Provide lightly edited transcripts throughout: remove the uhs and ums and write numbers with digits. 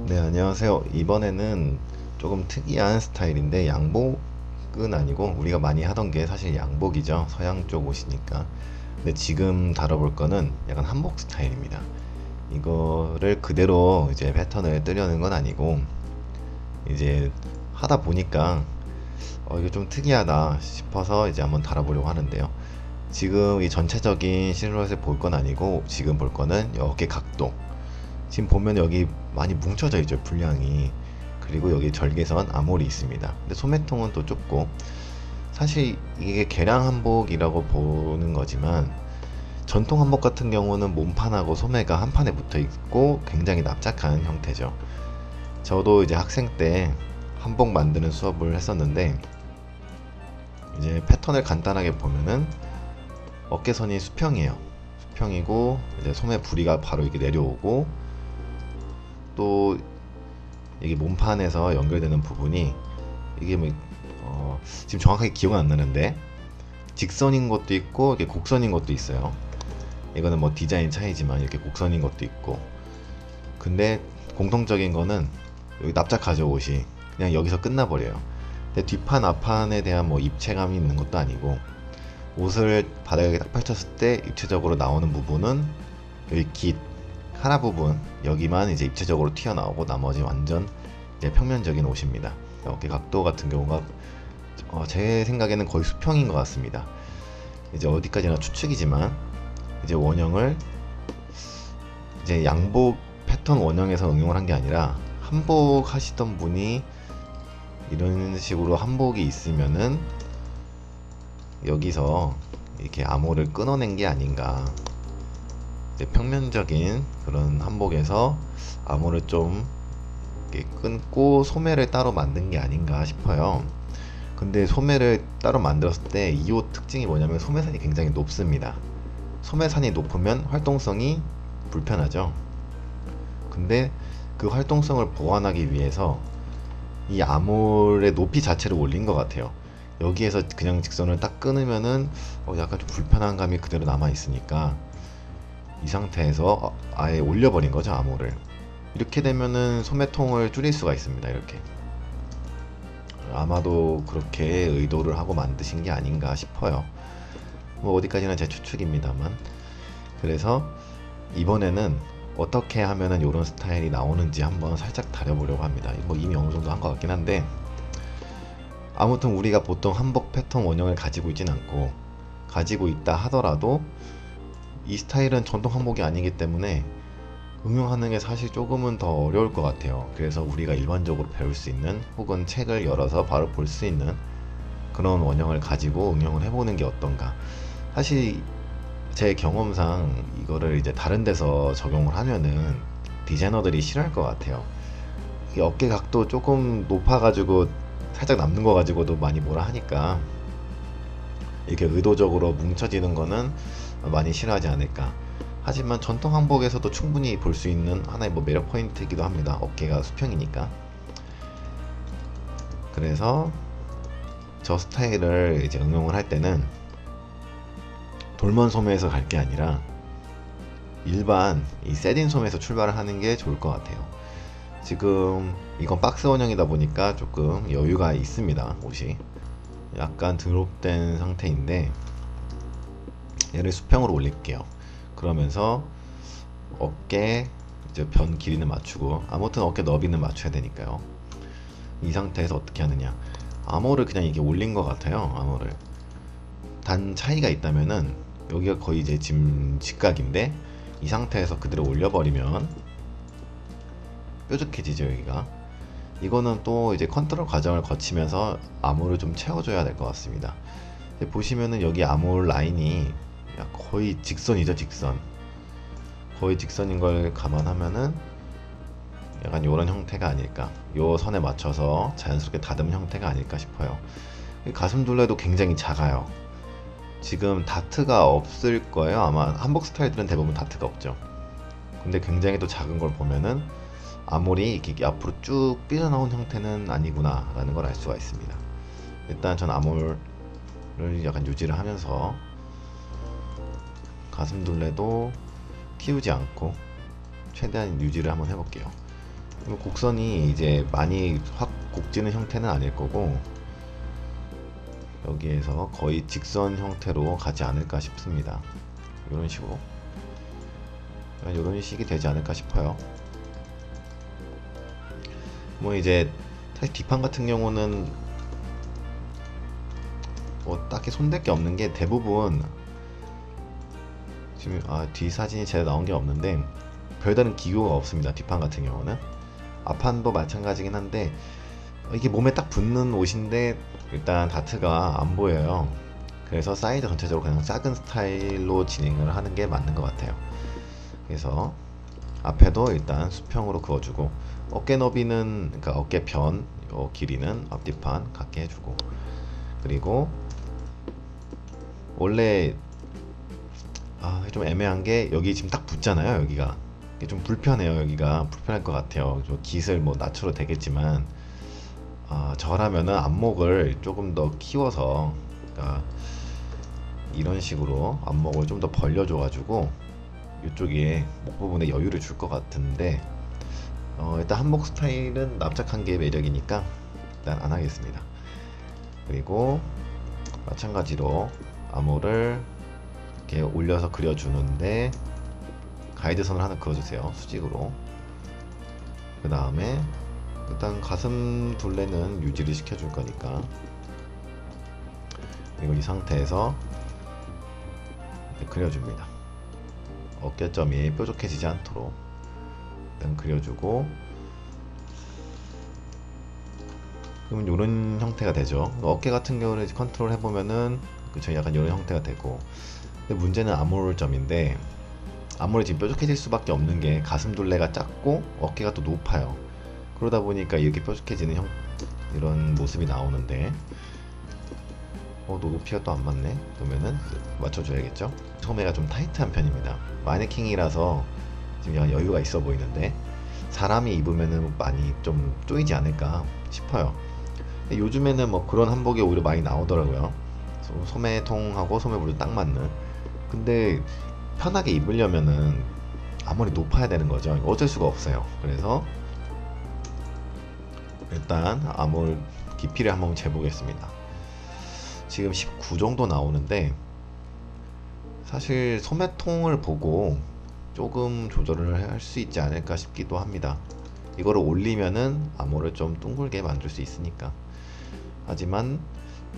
네, 안녕하세요. 이번에는 조금 특이한 스타일인데 양복은 아니고 우리가 많이 하던 게 사실 양복이죠. 서양 쪽 옷이니까. 근데 지금 다뤄볼 거는 약간 한복 스타일입니다. 이거를 그대로 이제 패턴을 뜨려는 건 아니고 이제 하다 보니까 이거 좀 특이하다 싶어서 이제 한번 다뤄보려고 하는데요. 지금 이 전체적인 실루엣을 볼 건 아니고 지금 볼 거는 어깨 각도. 지금 보면 여기 많이 뭉쳐져 있죠, 분량이. 그리고 여기 절개선 아몰이 있습니다. 근데 소매통은 또 좁고, 사실 이게 개량 한복이라고 보는 거지만 전통 한복 같은 경우는 몸판하고 소매가 한 판에 붙어 있고 굉장히 납작한 형태죠. 저도 이제 학생 때 한복 만드는 수업을 했었는데, 이제 패턴을 간단하게 보면은 어깨선이 수평이에요. 수평이고 이제 소매 부리가 바로 이렇게 내려오고, 또 이게 몸판에서 연결되는 부분이 이게 뭐 지금 정확하게 기억은 안 나는데 직선인 것도 있고 이렇게 곡선인 것도 있어요. 이거는 뭐 디자인 차이지만 이렇게 곡선인 것도 있고, 근데 공통적인 거는 여기 납작하죠, 옷이. 그냥 여기서 끝나버려요. 근데 뒷판 앞판에 대한 뭐 입체감이 있는 것도 아니고, 옷을 바닥에 딱 펼쳤을 때 입체적으로 나오는 부분은 여기 깃 하나 부분, 여기만 이제 입체적으로 튀어나오고 나머지 완전 이제 평면적인 옷입니다. 어깨 각도 같은 경우가 제 생각에는 거의 수평인 것 같습니다. 이제 어디까지나 추측이지만 이제 원형을 이제 양복 패턴 원형에서 응용을 한 게 아니라 한복 하시던 분이 이런 식으로 한복이 있으면은 여기서 이렇게 암호를 끊어낸 게 아닌가. 이제 평면적인 그런 한복에서 암호를 좀 이렇게 끊고 소매를 따로 만든 게 아닌가 싶어요. 근데 소매를 따로 만들었을 때 이 옷 특징이 뭐냐면 소매산이 굉장히 높습니다. 소매산이 높으면 활동성이 불편하죠. 근데 그 활동성을 보완하기 위해서 이 아몰의 높이 자체를 올린 것 같아요. 여기에서 그냥 직선을 딱 끊으면은 약간 좀 불편한 감이 그대로 남아 있으니까 이 상태에서 아예 올려버린 거죠, 암호를. 이렇게 되면은 소매통을 줄일 수가 있습니다. 이렇게 아마도 그렇게 의도를 하고 만드신 게 아닌가 싶어요. 뭐 어디까지나 제 추측입니다만. 그래서 이번에는 어떻게 하면은 이런 스타일이 나오는지 한번 살짝 다려보려고 합니다. 뭐 이미 어느 정도 한 것 같긴 한데, 아무튼 우리가 보통 한복 패턴 원형을 가지고 있진 않고, 가지고 있다 하더라도 이 스타일은 전통 한복이 아니기 때문에 응용하는 게 사실 조금은 더 어려울 것 같아요. 그래서 우리가 일반적으로 배울 수 있는, 혹은 책을 열어서 바로 볼 수 있는 그런 원형을 가지고 응용을 해보는 게 어떤가. 사실 제 경험상 이거를 이제 다른 데서 적용을 하면은 디자이너들이 싫어할 것 같아요. 이 어깨 각도 조금 높아가지고 살짝 남는 거 가지고도 많이 뭐라 하니까 이렇게 의도적으로 뭉쳐지는 거는 많이 싫어하지 않을까. 하지만 전통 한복에서도 충분히 볼 수 있는 하나의 뭐 매력 포인트이기도 합니다. 어깨가 수평이니까. 그래서 저 스타일을 이제 응용을 할 때는 돌먼 소매에서 갈 게 아니라 일반 이 세딘 소매에서 출발을 하는 게 좋을 것 같아요. 지금 이건 박스 원형이다 보니까 조금 여유가 있습니다. 옷이 약간 드롭된 상태인데 얘를 수평으로 올릴게요. 그러면서 어깨 이제 변 길이는 맞추고, 아무튼 어깨 너비는 맞춰야 되니까요. 이 상태에서 어떻게 하느냐, 암호를 그냥 이게 올린 것 같아요. 암호를 단 차이가 있다면은 여기가 거의 이제 지금 직각인데, 이 상태에서 그대로 올려버리면 뾰족해지죠, 여기가. 이거는 또 이제 컨트롤 과정을 거치면서 암호를 좀 채워줘야 될 것 같습니다. 보시면은 여기 암홀 라인이 거의 직선이죠, 직선. 거의 직선인 걸 감안하면은 약간 이런 형태가 아닐까, 요 선에 맞춰서 자연스럽게 다듬은 형태가 아닐까 싶어요. 가슴 둘레도 굉장히 작아요. 지금 다트가 없을 거예요. 아마 한복 스타일들은 대부분 다트가 없죠. 근데 굉장히 또 작은 걸 보면은 아몰이 이렇게 앞으로 쭉 삐져나온 형태는 아니구나 라는 걸 알 수가 있습니다. 일단 전 아몰을 약간 유지를 하면서 가슴 둘레도 키우지 않고 최대한 유지를 한번 해볼게요. 그럼 곡선이 이제 많이 확 곡지는 형태는 아닐 거고 여기에서 거의 직선 형태로 가지 않을까 싶습니다. 이런 식으로 이런 식이 되지 않을까 싶어요. 뭐 이제 사실 뒷판 같은 경우는 뭐 딱히 손댈 게 없는 게 대부분 지금 뒤 사진이 제대로 나온 게 없는데 별다른 기교가 없습니다. 뒷판 같은 경우는 앞판도 마찬가지긴 한데 이게 몸에 딱 붙는 옷인데 일단 다트가 안 보여요. 그래서 사이드 전체적으로 그냥 작은 스타일로 진행을 하는 게 맞는 것 같아요. 그래서 앞에도 일단 수평으로 그어주고 어깨 너비는 그러니까 어깨 편 길이는 앞뒤판 같게 해주고 그리고 원래 좀 애매한 게 여기 지금 딱 붙잖아요. 여기가 좀 불편해요. 여기가 불편할 것 같아요. 좀 깃을 뭐 낮춰도 되겠지만 저라면은 안목을 조금 더 키워서 그러니까 이런 식으로 안목을 좀 더 벌려줘 가지고 이쪽에 목 부분에 여유를 줄 것 같은데 일단 한복 스타일은 납작한 게 매력이니까 일단 안 하겠습니다. 그리고 마찬가지로 암호를 이렇게 올려서 그려주는데 가이드선을 하나 그어주세요. 수직으로. 그 다음에 일단 가슴 둘레는 유지를 시켜줄 거니까 그리고 이 상태에서 그려줍니다. 어깨점이 뾰족해지지 않도록 일단 그려주고 그러면 이런 형태가 되죠. 어깨 같은 경우는 컨트롤 해보면은 그쵸, 약간 이런 형태가 되고 근데 문제는 암홀점인데 암홀이 지금 뾰족해질 수밖에 없는 게 가슴 둘레가 작고 어깨가 또 높아요. 그러다 보니까 이렇게 뾰족해지는 이런 모습이 나오는데 높이가 또 안 맞네. 그러면은 맞춰줘야겠죠. 소매가 좀 타이트한 편입니다. 마네킹이라서 지금 약간 여유가 있어 보이는데 사람이 입으면은 많이 좀 쪼이지 않을까 싶어요. 근데 요즘에는 뭐 그런 한복이 오히려 많이 나오더라고요. 소매통하고 소매부도 딱 맞는. 근데 편하게 입으려면은 아무리 높아야 되는 거죠. 어쩔 수가 없어요. 그래서 일단 암홀 깊이를 한번 재보겠습니다. 지금 19 정도 나오는데 사실 소매통을 보고 조금 조절을 할 수 있지 않을까 싶기도 합니다. 이거를 올리면은 암호를 좀 둥글게 만들 수 있으니까. 하지만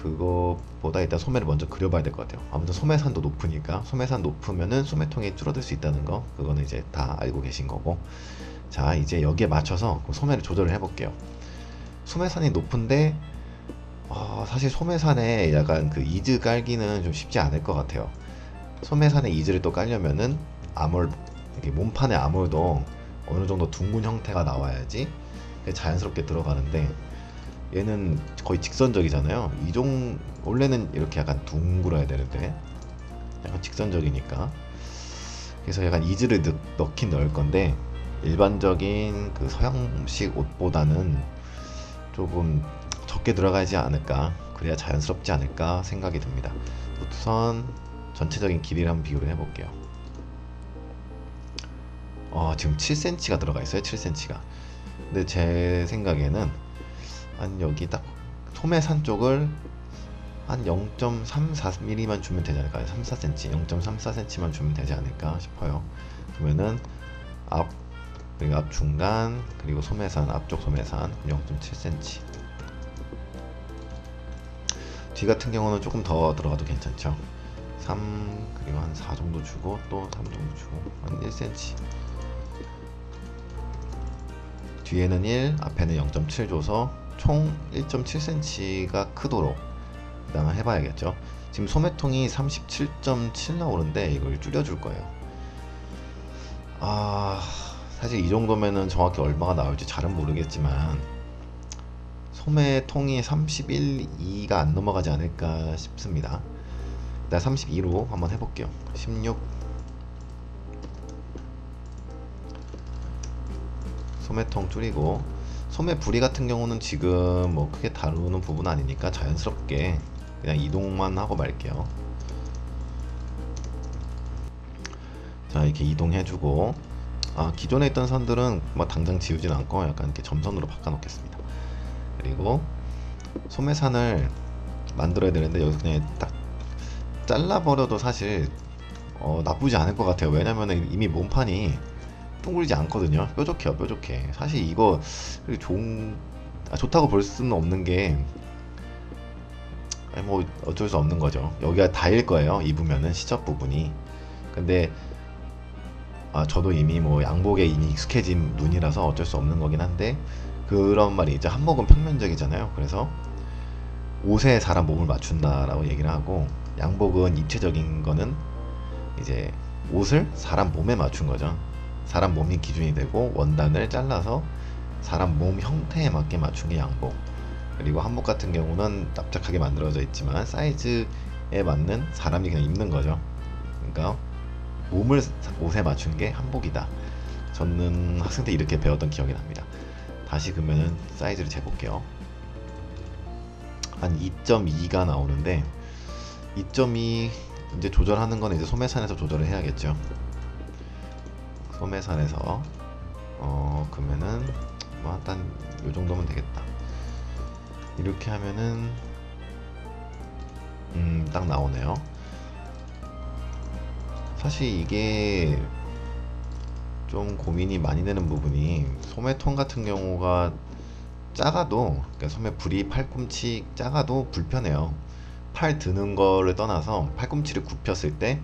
그거보다 일단 소매를 먼저 그려봐야 될 것 같아요. 아무튼 소매산도 높으니까 소매산 높으면은 소매통이 줄어들 수 있다는 거 그거는 이제 다 알고 계신 거고. 자 이제 여기에 맞춰서 소매를 조절을 해볼게요. 소매산이 높은데 사실 소매산에 약간 그 이즈 깔기는 좀 쉽지 않을 것 같아요. 소매산에 이즈를 또 깔려면은 암홀 이렇게 몸판의 암홀도 어느 정도 둥근 형태가 나와야지 자연스럽게 들어가는데 얘는 거의 직선적이잖아요. 원래는 이렇게 약간 둥글어야 되는데 약간 직선적이니까 그래서 약간 이즈를 넣긴 넣을 건데 일반적인 그 서양식 옷보다는 조금 적게 들어가지 않을까, 그래야 자연스럽지 않을까 생각이 듭니다. 우선 전체적인 길이를 한번 비교를 해볼게요. 지금 7cm가 들어가 있어요. 7cm가. 근데 제 생각에는 한 여기 딱 소매산 쪽을 한 0.34mm만 주면 되지 않을까요? 3-4cm, 0.34cm만 주면 되지 않을까 싶어요. 그러면은 그리고 앞 중간 그리고 소매산, 앞쪽 소매산 0.7cm. 뒤 같은 경우는 조금 더 들어가도 괜찮죠. 3 그리고 한 4 정도 주고 또 3 정도 주고 한 1cm. 뒤에는 1, 앞에는 0.7 줘서 총 1.7cm가 크도록 일단 해봐야겠죠. 지금 소매통이 37.7 나오는데 이걸 줄여줄 거예요. 사실 이 정도면은 정확히 얼마가 나올지 잘은 모르겠지만 소매통이 31, 2가 안 넘어가지 않을까 싶습니다. 일단 32로 한번 해볼게요. 16 소매통 줄이고 소매 부리 같은 경우는 지금 뭐 크게 다루는 부분 아니니까 자연스럽게 그냥 이동만 하고 말게요. 자 이렇게 이동해주고 기존에 있던 선들은 뭐 당장 지우진 않고 약간 이렇게 점선으로 바꿔 놓겠습니다. 그리고 소매산을 만들어야 되는데 여기서 그냥 딱 잘라버려도 사실 나쁘지 않을 것 같아요. 왜냐면은 이미 몸판이 둥글지 않거든요. 뾰족해요, 뾰족해. 사실 이거 좋다고 볼 수는 없는 게, 뭐 어쩔 수 없는 거죠. 여기가 다일 거예요, 입으면은 시접 부분이. 근데 저도 이미 뭐 양복에 이미 익숙해진 눈이라서 어쩔 수 없는 거긴 한데, 그런 말이 이제 한복은 평면적이잖아요. 그래서 옷에 사람 몸을 맞춘다라고 얘기를 하고, 양복은 입체적인 거는 이제 옷을 사람 몸에 맞춘 거죠. 사람 몸이 기준이 되고 원단을 잘라서 사람 몸 형태에 맞게 맞춘 게 양복. 그리고 한복 같은 경우는 납작하게 만들어져 있지만 사이즈에 맞는 사람이 그냥 입는 거죠. 그러니까 몸을 옷에 맞춘 게 한복이다. 저는 학생 때 이렇게 배웠던 기억이 납니다. 다시 그러면은 사이즈를 재볼게요. 한 2.2가 나오는데, 2.2 이제 조절하는 건 이제 소매산에서 조절을 해야겠죠. 소매산에서 그러면은 뭐 일단 요 정도면 되겠다. 이렇게 하면은 딱 나오네요. 사실 이게 좀 고민이 많이 되는 부분이, 소매통 같은 경우가 작아도, 그러니까 소매 부리 팔꿈치 작아도 불편해요. 팔 드는 거를 떠나서 팔꿈치를 굽혔을 때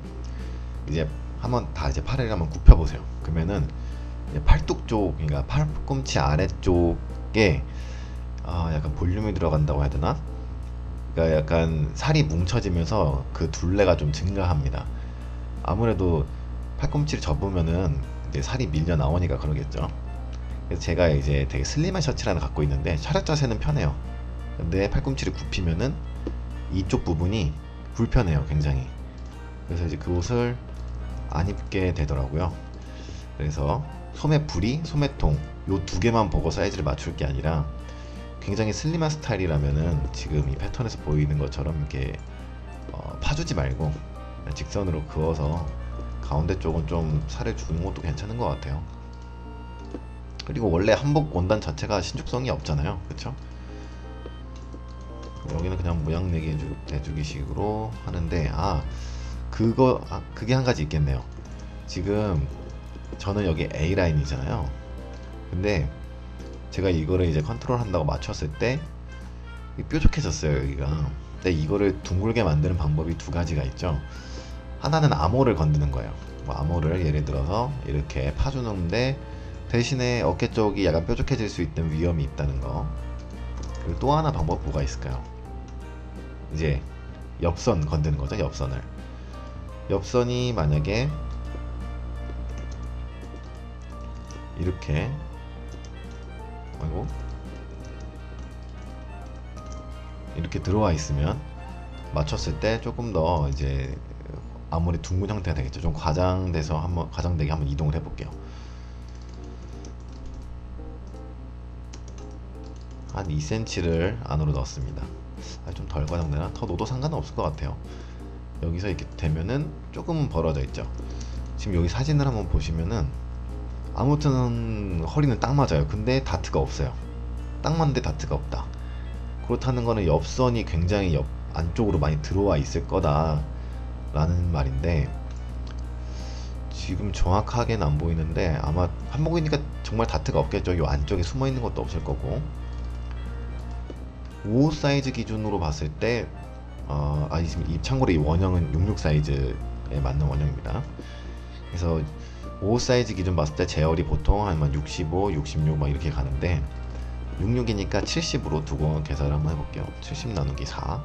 이제 한번 다 이제 팔을 한번 굽혀 보세요. 그러면은 이제 팔뚝 쪽, 그러니까 팔꿈치 아래쪽에 약간 볼륨이 들어간다고 해야 되나? 그러니까 약간 살이 뭉쳐지면서 그 둘레가 좀 증가합니다. 아무래도 팔꿈치를 접으면은 이제 살이 밀려 나오니까 그러겠죠. 그래서 제가 이제 되게 슬림한 셔츠를 하나 갖고 있는데 차렷 자세는 편해요. 근데 팔꿈치를 굽히면은 이쪽 부분이 불편해요, 굉장히. 그래서 이제 그 옷을 안 입게 되더라고요. 그래서 소매 부리, 소매통 요 두 개만 보고 사이즈를 맞출 게 아니라, 굉장히 슬림한 스타일이라면은 지금 이 패턴에서 보이는 것처럼 이렇게 파주지 말고 직선으로 그어서 가운데 쪽은 좀 살을 주는 것도 괜찮은 것 같아요. 그리고 원래 한복 원단 자체가 신축성이 없잖아요, 그쵸? 여기는 그냥 모양 내주기 식으로 하는데, 그게 한 가지 있겠네요. 지금 저는 여기 A라인이잖아요. 근데 제가 이거를 이제 컨트롤 한다고 맞췄을 때 뾰족해졌어요, 여기가. 근데 이거를 둥글게 만드는 방법이 두 가지가 있죠. 하나는 암호를 건드는 거예요. 뭐 암호를 예를 들어서 이렇게 파주는데 대신에 어깨 쪽이 약간 뾰족해질 수 있는 위험이 있다는 거. 그리고 또 하나 방법 뭐가 있을까요? 이제 옆선 건드는 거죠, 옆선을. 옆선이 만약에 이렇게, 이렇게 들어와 있으면 맞췄을 때 조금 더 이제 아무리 둥근 형태가 되겠죠. 좀 과장되게 한번 이동을 해볼게요. 한 2cm를 안으로 넣었습니다. 좀 덜 과장되나? 더 넣어도 상관은 없을 것 같아요. 여기서 이렇게 되면은 조금은 벌어져 있죠. 지금 여기 사진을 한번 보시면은 아무튼 허리는 딱 맞아요. 근데 다트가 없어요. 딱 맞는데 다트가 없다. 그렇다는 거는 옆선이 굉장히 안쪽으로 많이 들어와 있을 거다 라는 말인데, 지금 정확하게는 안 보이는데 아마 한복이니까 정말 다트가 없겠죠. 이 안쪽에 숨어 있는 것도 없을 거고. 5 사이즈 기준으로 봤을 때 참고로 이 원형은 66 사이즈에 맞는 원형입니다. 그래서 5 사이즈 기준 봤을 때 제열이 보통 한 65, 66 막 이렇게 가는데, 66이니까 70으로 두고 계산을 한번 해볼게요. 70 나누기 4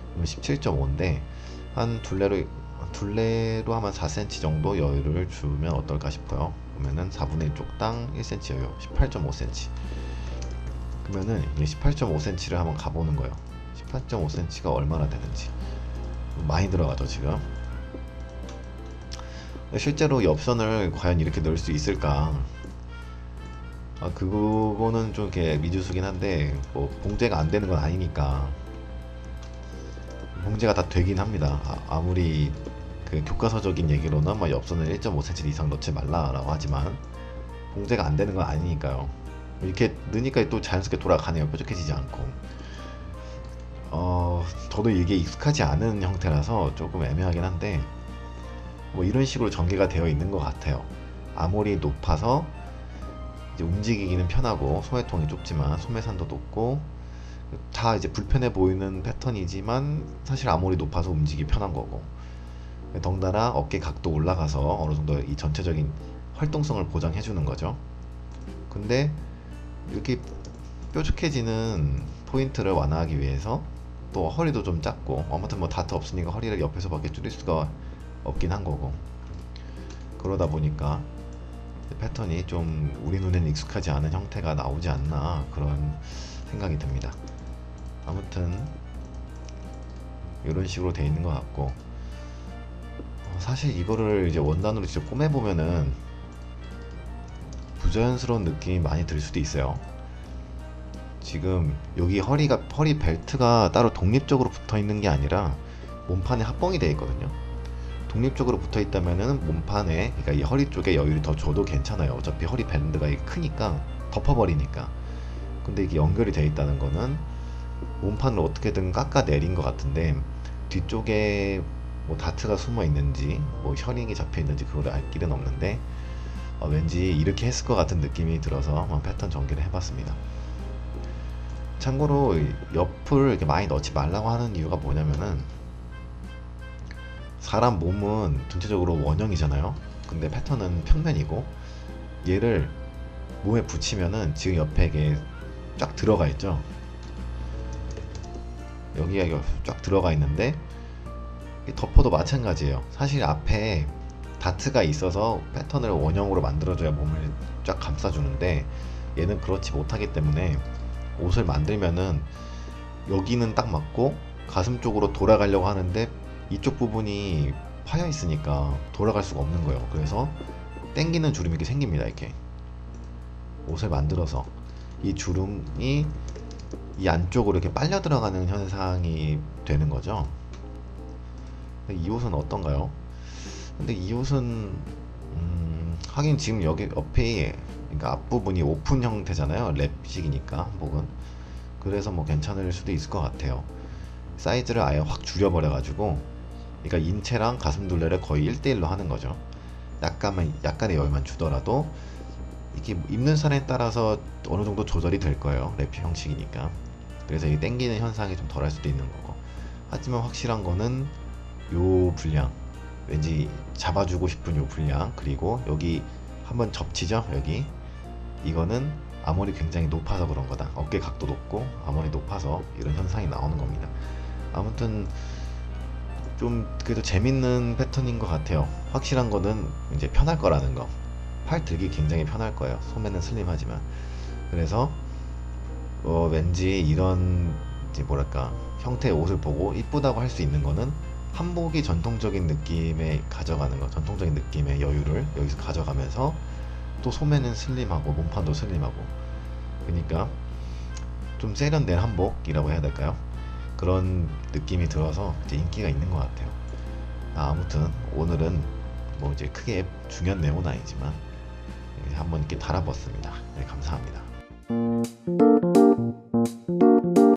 그러면 17.5인데 한 둘레로 하면 4cm 정도 여유를 주면 어떨까 싶어요. 그러면은 4분의 1 쪽당 1cm 여유, 18.5cm. 그러면은 이게 18.5cm를 한번 가보는 거예요. 18.5cm가 얼마나 되는지. 많이 들어가죠, 지금. 실제로 옆선을 과연 이렇게 넣을 수 있을까? 그거는 좀 이렇게 미지수긴 한데, 뭐 봉제가 안 되는 건 아니니까. 봉제가 다 되긴 합니다. 아무리 그 교과서적인 얘기로는 막 옆선을 1.5cm 이상 넣지 말라라고 하지만, 봉제가 안 되는 건 아니니까요. 이렇게 넣으니까 또 자연스럽게 돌아가네요. 뾰족해지지 않고. 저도 이게 익숙하지 않은 형태라서 조금 애매하긴 한데 뭐 이런 식으로 전개가 되어 있는 것 같아요. 아무리 높아서 이제 움직이기는 편하고 소매통이 좁지만 소매산도 높고 다 이제 불편해 보이는 패턴이지만 사실 아무리 높아서 움직이기 편한 거고 덩달아 어깨 각도 올라가서 어느 정도 이 전체적인 활동성을 보장해 주는 거죠. 근데 이렇게 뾰족해지는 포인트를 완화하기 위해서 또 허리도 좀 작고 아무튼 뭐 다트 없으니까 허리를 옆에서밖에 줄일 수가 없긴 한 거고 그러다 보니까 패턴이 좀 우리 눈에는 익숙하지 않은 형태가 나오지 않나 그런 생각이 듭니다. 아무튼 이런 식으로 돼 있는 것 같고 사실 이거를 이제 원단으로 직접 꼬매보면은 부자연스러운 느낌이 많이 들 수도 있어요. 지금 여기 허리 벨트가 따로 독립적으로 붙어 있는 게 아니라 몸판에 합봉이 되어 있거든요. 독립적으로 붙어 있다면은 몸판에 그러니까 이 허리 쪽에 여유를 더 줘도 괜찮아요. 어차피 허리 밴드가 크니까 덮어버리니까. 근데 이게 연결이 되어 있다는 거는 몸판을 어떻게든 깎아 내린 것 같은데 뒤쪽에 뭐 다트가 숨어 있는지 뭐 셔링이 잡혀 있는지 그걸 알 길은 없는데 왠지 이렇게 했을 것 같은 느낌이 들어서 한번 패턴 전개를 해봤습니다. 참고로 옆을 이렇게 많이 넣지 말라고 하는 이유가 뭐냐면은 사람 몸은 전체적으로 원형이잖아요. 근데 패턴은 평면이고 얘를 몸에 붙이면은 지금 옆에 이게 쫙 들어가 있죠. 여기가 쫙 들어가 있는데 덮어도 마찬가지예요. 사실 앞에 다트가 있어서 패턴을 원형으로 만들어줘야 몸을 쫙 감싸주는데 얘는 그렇지 못하기 때문에 옷을 만들면은 여기는 딱 맞고 가슴 쪽으로 돌아가려고 하는데 이쪽 부분이 파여 있으니까 돌아갈 수가 없는 거예요. 그래서 당기는 주름이 이렇게 생깁니다. 이렇게 옷을 만들어서 이 주름이 이 안쪽으로 이렇게 빨려 들어가는 현상이 되는 거죠. 이 옷은 어떤가요? 근데 이 옷은 하긴 지금 여기 옆에 그러니까 앞부분이 오픈 형태잖아요. 랩식이니까 한복은. 그래서 뭐 괜찮을 수도 있을 것 같아요. 사이즈를 아예 확 줄여버려 가지고 그러니까 인체랑 가슴 둘레를 거의 1대1로 하는 거죠. 약간의 여유만 주더라도 이게 입는 사람에 따라서 어느 정도 조절이 될 거예요. 랩 형식이니까. 그래서 이 땡기는 현상이 좀 덜할 수도 있는 거고. 하지만 확실한 거는 요 분량, 왠지 잡아주고 싶은 요 분량, 그리고 여기 한번 접치죠. 여기 이거는 아무리 굉장히 높아서 그런 거다. 어깨 각도 높고 아무리 높아서 이런 현상이 나오는 겁니다. 아무튼 좀 그래도 재밌는 패턴인 것 같아요. 확실한 거는 이제 편할 거라는 거. 팔 들기 굉장히 편할 거예요. 소매는 슬림하지만. 그래서 왠지 이런 이제 뭐랄까 형태의 옷을 보고 이쁘다고 할 수 있는 거는 한복이 전통적인 느낌에 가져가는 거, 전통적인 느낌의 여유를 여기서 가져가면서 또 소매는 슬림하고 몸판도 슬림하고 그러니까 좀 세련된 한복이라고 해야 될까요? 그런 느낌이 들어서 이제 인기가 있는 것 같아요. 아무튼 오늘은 뭐 이제 크게 중요한 내용은 아니지만 한번 이렇게 달아봤습니다. 네, 감사합니다.